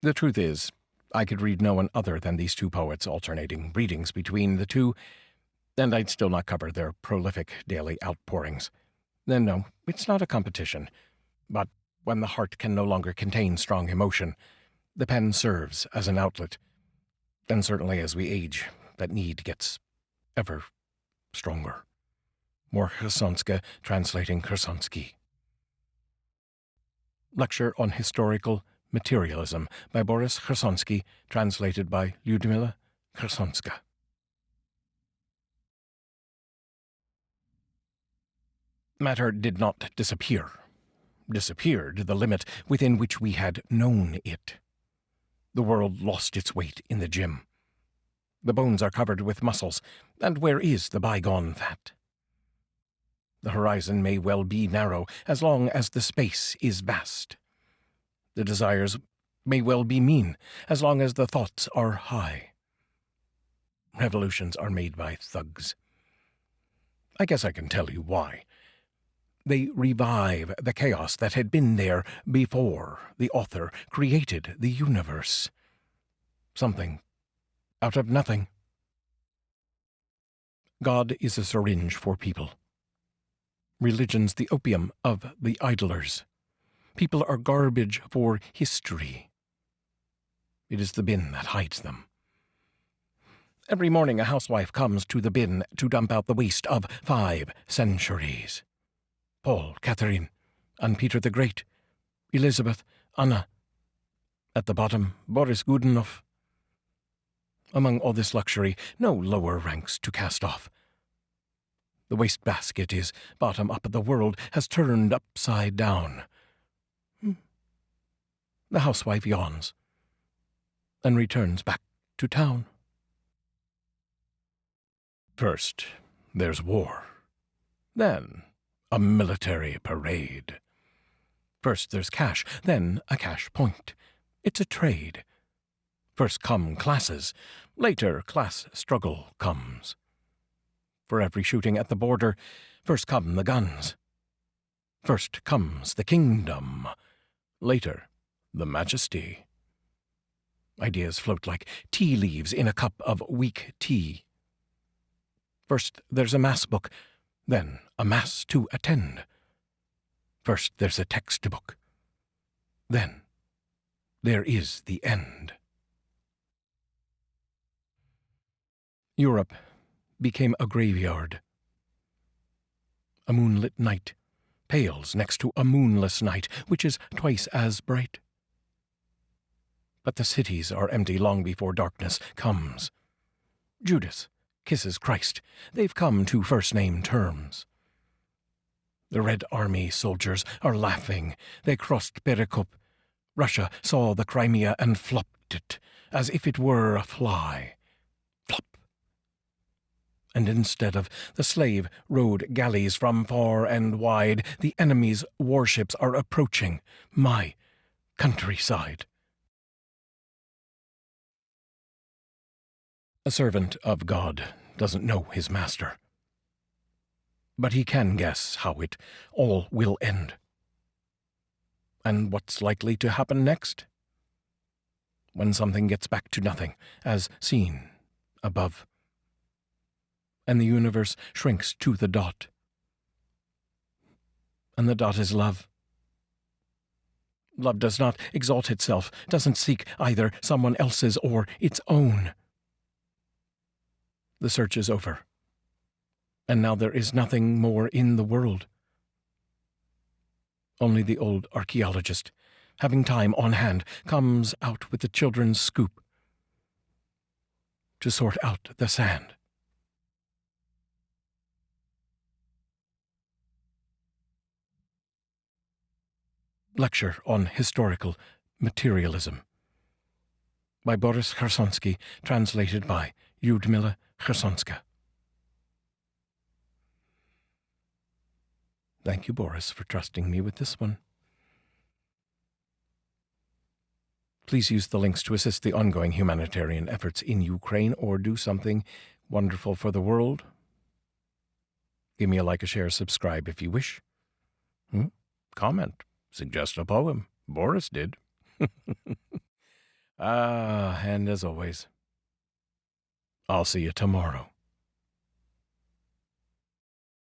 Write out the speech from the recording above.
The truth is, I could read no one other than these two poets alternating readings between the two, and I'd still not cover their prolific daily outpourings. Then no, it's not a competition. But when the heart can no longer contain strong emotion, the pen serves as an outlet. And certainly as we age, that need gets ever stronger. More Khersonska translating Khersonsky. Lecture on Historical Materialism by Boris Khersonsky, translated by Lyudmyla, Khersonska. Matter did not disappear. Disappeared the limit within which we had known it. The world lost its weight in the gym. The bones are covered with muscles, and where is the bygone fat? The horizon may well be narrow as long as the space is vast. The desires may well be mean as long as the thoughts are high. Revolutions are made by thugs. I guess I can tell you why. They revive the chaos that had been there before the author created the universe. Something out of nothing. God is a syringe for people. Religion's the opium of the idlers. People are garbage for history. It is the bin that hides them. Every morning a housewife comes to the bin to dump out the waste of 5 centuries. Paul, Catherine, and Peter the Great, Elizabeth, Anna. At the bottom, Boris Godunov. Among all this luxury, no lower ranks to cast off. The wastebasket is bottom up. The world has turned upside down. The housewife yawns and returns back to town. First, there's war. Then, a military parade. First there's cash, then a cash point. It's a trade. First come classes, later class struggle comes. For every shooting at the border, first come the guns. First comes the kingdom, later the majesty. Ideas float like tea leaves in a cup of weak tea. First there's a mass book, then a mass to attend. First there's a textbook, then there is the end. Europe became a graveyard. A moonlit night pales next to a moonless night, which is twice as bright. But the cities are empty long before darkness comes. Judas kisses Christ. They've come to first-name terms. The Red Army soldiers are laughing. They crossed Perikop. Russia saw the Crimea and flopped it, as if it were a fly. Flop. And instead of the slave-rowed galleys from far and wide, the enemy's warships are approaching my countryside. A servant of God doesn't know his master, but he can guess how it all will end. And what's likely to happen next? When something gets back to nothing, as seen above, and the universe shrinks to the dot. And the dot is love. Love does not exalt itself, doesn't seek either someone else's or its own. The search is over, and now there is nothing more in the world. Only the old archaeologist, having time on hand, comes out with the children's scoop to sort out the sand. Lecture on Historical Materialism by Boris Khersonsky, translated by Lyudmyla, Khersonska. Thank you, Boris, for trusting me with this one. Please use the links to assist the ongoing humanitarian efforts in Ukraine or do something wonderful for the world. Give me a like, a share, subscribe if you wish. Comment, suggest a poem. Boris did. And as always, I'll see you tomorrow.